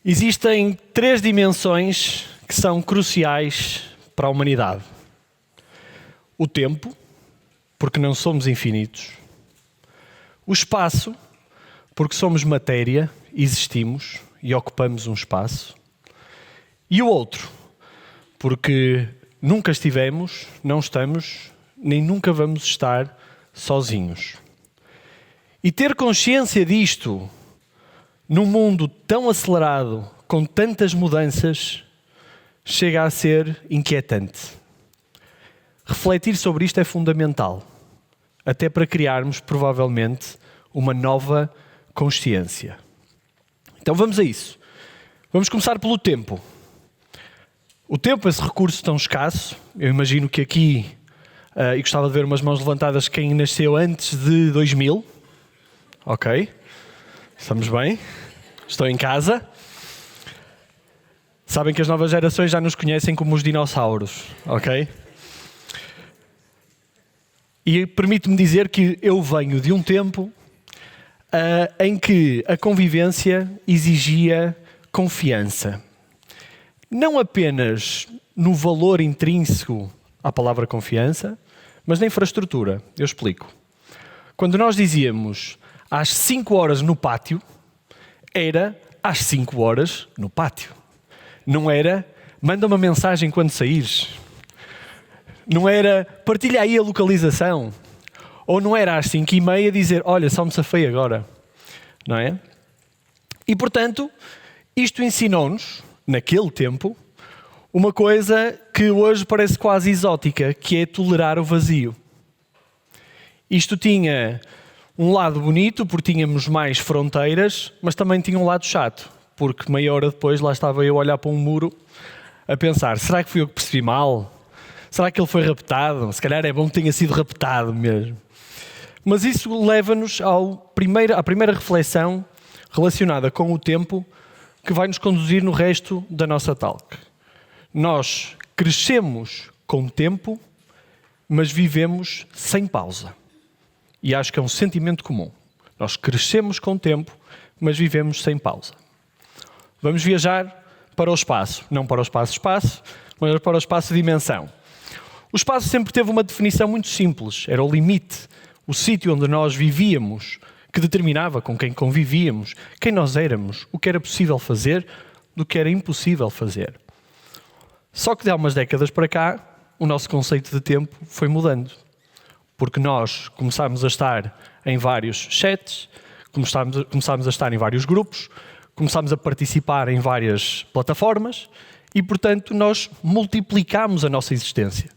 Existem 3 dimensões que são cruciais para a humanidade. O tempo, porque não somos infinitos. O espaço, porque somos matéria, existimos e ocupamos um espaço. E o outro, porque nunca estivemos, não estamos, nem nunca vamos estar sozinhos. E ter consciência disto, num mundo tão acelerado, com tantas mudanças, chega a ser inquietante. Refletir sobre isto é fundamental, até para criarmos, provavelmente, uma nova consciência. Então vamos a isso. Vamos começar pelo tempo. O tempo, esse recurso tão escasso, eu imagino que aqui, e gostava de ver umas mãos levantadas, quem nasceu antes de 2000. Ok, estamos bem. Estou em casa. Sabem que as novas gerações já nos conhecem como os dinossauros, ok? E permite-me dizer que eu venho de um tempo em que a convivência exigia confiança. Não apenas no valor intrínseco à palavra confiança, mas na infraestrutura. Eu explico. Quando nós dizíamos às 5 horas no pátio, era às 5 horas no pátio. Não era manda uma mensagem quando saíres. Não era partilha aí a localização. Ou não era às 5h30 dizer olha, só me safei agora. Não é? E portanto, isto ensinou-nos, naquele tempo, uma coisa que hoje parece quase exótica, que é tolerar o vazio. Isto tinha um lado bonito, porque tínhamos mais fronteiras, mas também tinha um lado chato, porque meia hora depois lá estava eu a olhar para um muro, a pensar, será que fui eu que percebi mal? Será que ele foi raptado? Se calhar é bom que tenha sido raptado mesmo. Mas isso leva-nos à primeira reflexão relacionada com o tempo que vai nos conduzir no resto da nossa talk. Nós crescemos com tempo, mas vivemos sem pausa. E acho que é um sentimento comum. Nós crescemos com tempo, mas vivemos sem pausa. Vamos viajar para o espaço. Não para o espaço-espaço, mas para o espaço-dimensão. O espaço sempre teve uma definição muito simples. Era o limite, o sítio onde nós vivíamos, que determinava com quem convivíamos, quem nós éramos, o que era possível fazer, do que era impossível fazer. Só que de há umas décadas para cá, o nosso conceito de tempo foi mudando. Porque nós começámos a estar em vários chats, começámos a estar em vários grupos, começámos a participar em várias plataformas e, portanto, nós multiplicámos a nossa existência.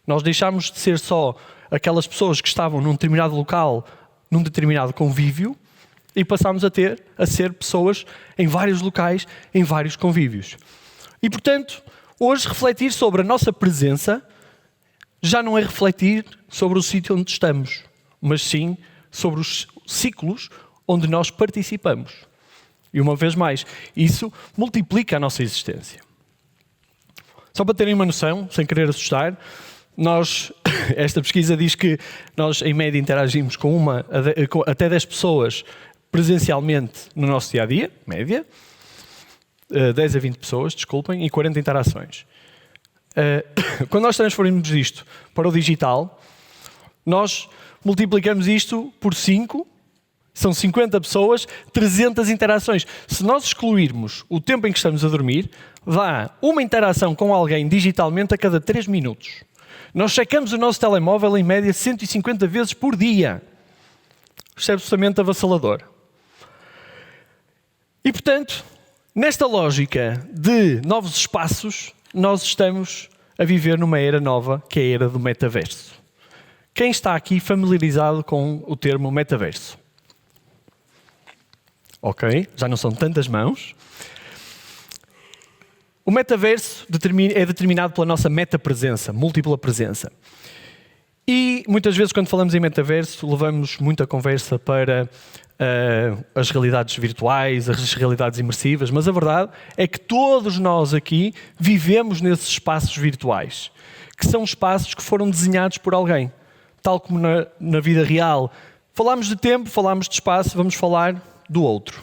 Nós deixámos de ser só aquelas pessoas que estavam num determinado local, num determinado convívio, e passámos a ser pessoas em vários locais, em vários convívios. E, portanto, hoje refletir sobre a nossa presença já não é refletir sobre o sítio onde estamos, mas sim sobre os ciclos onde nós participamos. E uma vez mais, isso multiplica a nossa existência. Só para terem uma noção, sem querer assustar, esta pesquisa diz que nós em média interagimos com até 10 pessoas presencialmente no nosso dia-a-dia, média, 10 a 20 pessoas, desculpem, e 40 interações. Quando nós transferimos isto para o digital, nós multiplicamos isto por 5, são 50 pessoas, 300 interações. Se nós excluirmos o tempo em que estamos a dormir, dá uma interação com alguém digitalmente a cada 3 minutos. Nós checamos o nosso telemóvel em média 150 vezes por dia. Isto é absolutamente avassalador. E portanto, nesta lógica de novos espaços, nós estamos a viver numa era nova, que é a era do metaverso. Quem está aqui familiarizado com o termo metaverso? Ok, já não são tantas mãos. O metaverso é determinado pela nossa metapresença, múltipla presença. E muitas vezes quando falamos em metaverso, levamos muita conversa para as realidades virtuais, as realidades imersivas, mas a verdade é que todos nós aqui vivemos nesses espaços virtuais, que são espaços que foram desenhados por alguém. Tal como na vida real. Falámos de tempo, falámos de espaço, vamos falar do outro.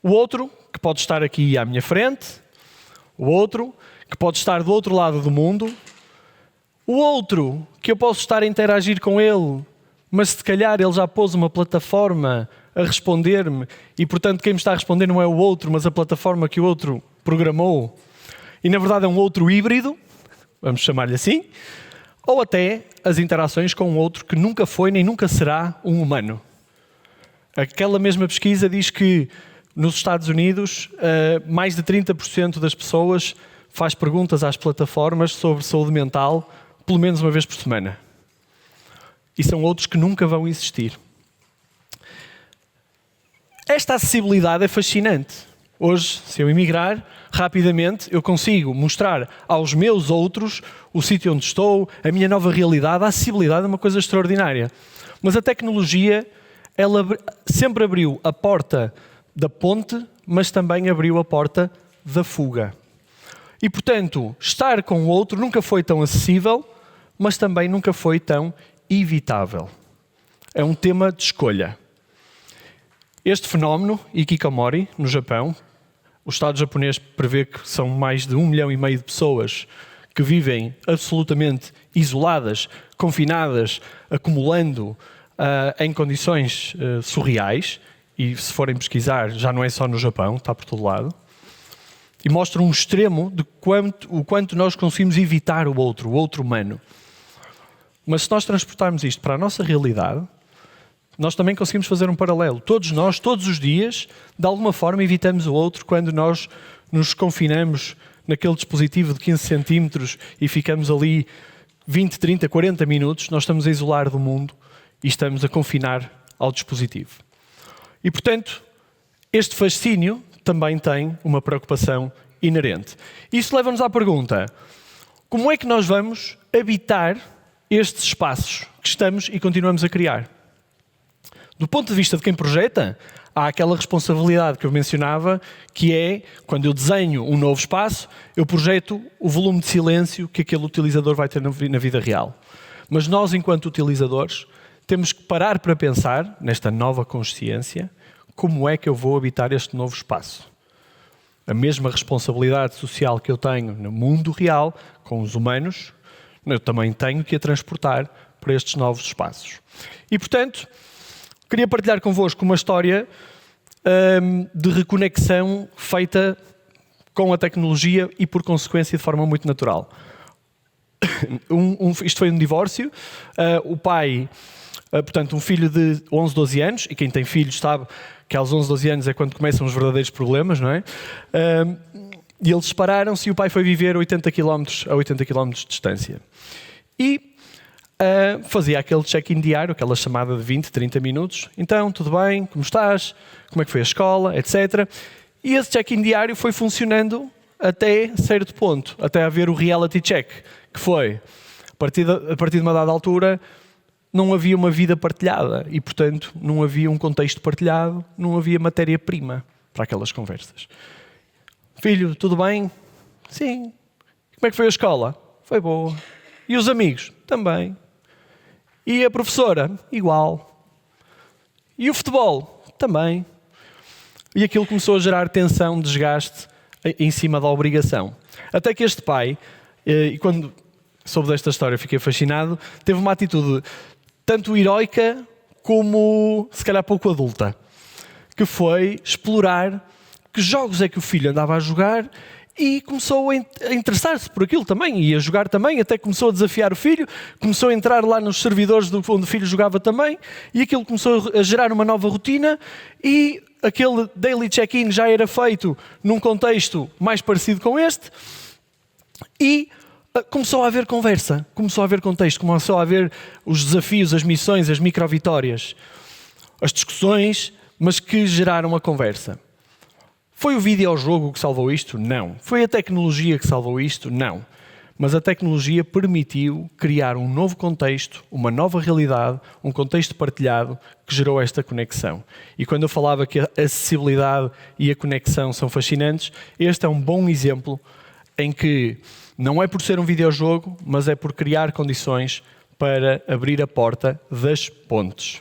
O outro que pode estar aqui à minha frente, o outro que pode estar do outro lado do mundo, o outro que eu posso estar a interagir com ele, mas se calhar ele já pôs uma plataforma a responder-me e, portanto, quem me está a responder não é o outro, mas a plataforma que o outro programou. E, na verdade, é um outro híbrido, vamos chamar-lhe assim, ou até as interações com um outro que nunca foi nem nunca será um humano. Aquela mesma pesquisa diz que nos Estados Unidos mais de 30% das pessoas faz perguntas às plataformas sobre saúde mental pelo menos uma vez por semana. E são outros que nunca vão existir. Esta acessibilidade é fascinante. Hoje, se eu emigrar, rapidamente eu consigo mostrar aos meus outros o sítio onde estou, a minha nova realidade. A acessibilidade é uma coisa extraordinária. Mas a tecnologia, ela sempre abriu a porta da ponte, mas também abriu a porta da fuga. E, portanto, estar com o outro nunca foi tão acessível, mas também nunca foi tão evitável. É um tema de escolha. Este fenómeno, Hikikomori, no Japão, o Estado japonês prevê que são mais de 1,5 milhão de pessoas que vivem absolutamente isoladas, confinadas, acumulando em condições surreais, e se forem pesquisar, já não é só no Japão, está por todo lado, e mostra um extremo de o quanto nós conseguimos evitar o outro humano. Mas se nós transportarmos isto para a nossa realidade, nós também conseguimos fazer um paralelo. Todos nós, todos os dias, de alguma forma evitamos o outro quando nós nos confinamos naquele dispositivo de 15 centímetros e ficamos ali 20, 30, 40 minutos, nós estamos a isolar do mundo e estamos a confinar ao dispositivo. E, portanto, este fascínio também tem uma preocupação inerente. Isso leva-nos à pergunta: como é que nós vamos habitar estes espaços que estamos e continuamos a criar? Do ponto de vista de quem projeta, há aquela responsabilidade que eu mencionava, que é, quando eu desenho um novo espaço, eu projeto o volume de silêncio que aquele utilizador vai ter na vida real. Mas nós, enquanto utilizadores, temos que parar para pensar, nesta nova consciência, como é que eu vou habitar este novo espaço. A mesma responsabilidade social que eu tenho no mundo real, com os humanos, eu também tenho que a transportar para estes novos espaços. E, portanto, queria partilhar convosco uma história de reconexão feita com a tecnologia e, por consequência, de forma muito natural. Isto foi um divórcio. O pai, portanto, um filho de 11, 12 anos, e quem tem filhos sabe que aos 11, 12 anos é quando começam os verdadeiros problemas, não é? E eles separaram-se e o pai foi viver a 80 km de distância. E fazia aquele check-in diário, aquela chamada de 20, 30 minutos. Então, tudo bem? Como estás? Como é que foi a escola? Etc. E esse check-in diário foi funcionando até certo ponto, até haver o reality check, que foi, a partir de uma dada altura, não havia uma vida partilhada e, portanto, não havia um contexto partilhado, não havia matéria-prima para aquelas conversas. Filho, tudo bem? Sim. Como é que foi a escola? Foi boa. E os amigos? Também. E a professora? Igual. E o futebol? Também. E aquilo começou a gerar tensão, desgaste em cima da obrigação. Até que este pai, e quando soube desta história fiquei fascinado, teve uma atitude tanto heroica como, se calhar, pouco adulta, que foi explorar que jogos é que o filho andava a jogar e começou a interessar-se por aquilo também, e a jogar também, até começou a desafiar o filho, começou a entrar lá nos servidores onde o filho jogava também, e aquilo começou a gerar uma nova rotina, e aquele daily check-in já era feito num contexto mais parecido com este, e começou a haver conversa, começou a haver contexto, começou a haver os desafios, as missões, as microvitórias, as discussões, mas que geraram a conversa. Foi o videojogo que salvou isto? Não. Foi a tecnologia que salvou isto? Não. Mas a tecnologia permitiu criar um novo contexto, uma nova realidade, um contexto partilhado que gerou esta conexão. E quando eu falava que a acessibilidade e a conexão são fascinantes, este é um bom exemplo em que não é por ser um videojogo, mas é por criar condições para abrir a porta das pontes.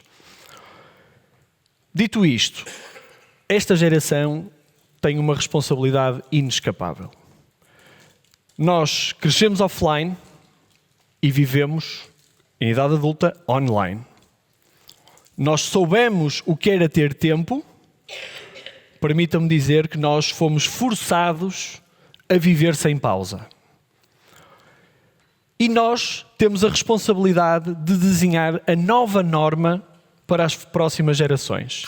Dito isto, esta geração tem uma responsabilidade inescapável. Nós crescemos offline e vivemos, em idade adulta, online. Nós soubemos o que era ter tempo. Permitam-me dizer que nós fomos forçados a viver sem pausa. E nós temos a responsabilidade de desenhar a nova norma para as próximas gerações.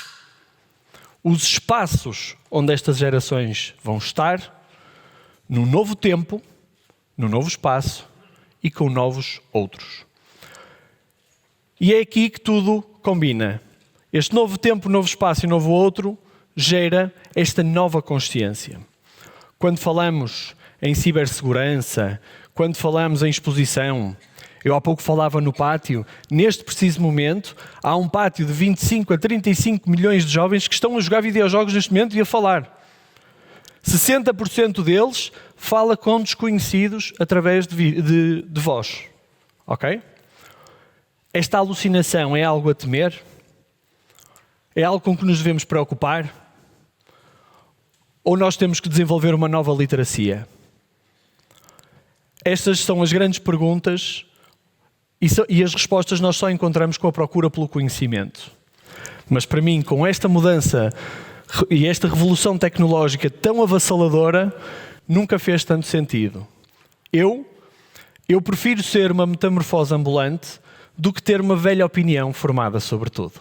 Os espaços onde estas gerações vão estar, num novo tempo, num novo espaço e com novos outros. E é aqui que tudo combina. Este novo tempo, novo espaço e novo outro gera esta nova consciência. Quando falamos em cibersegurança, quando falamos em exposição, eu há pouco falava no pátio, neste preciso momento há um pátio de 25 a 35 milhões de jovens que estão a jogar videojogos neste momento e a falar. 60% deles fala com desconhecidos através de voz. Ok? Esta alucinação é algo a temer? É algo com que nos devemos preocupar? Ou nós temos que desenvolver uma nova literacia? Estas são as grandes perguntas e as respostas nós só encontramos com a procura pelo conhecimento. Mas para mim, com esta mudança e esta revolução tecnológica tão avassaladora, nunca fez tanto sentido. Eu prefiro ser uma metamorfose ambulante do que ter uma velha opinião formada sobre tudo.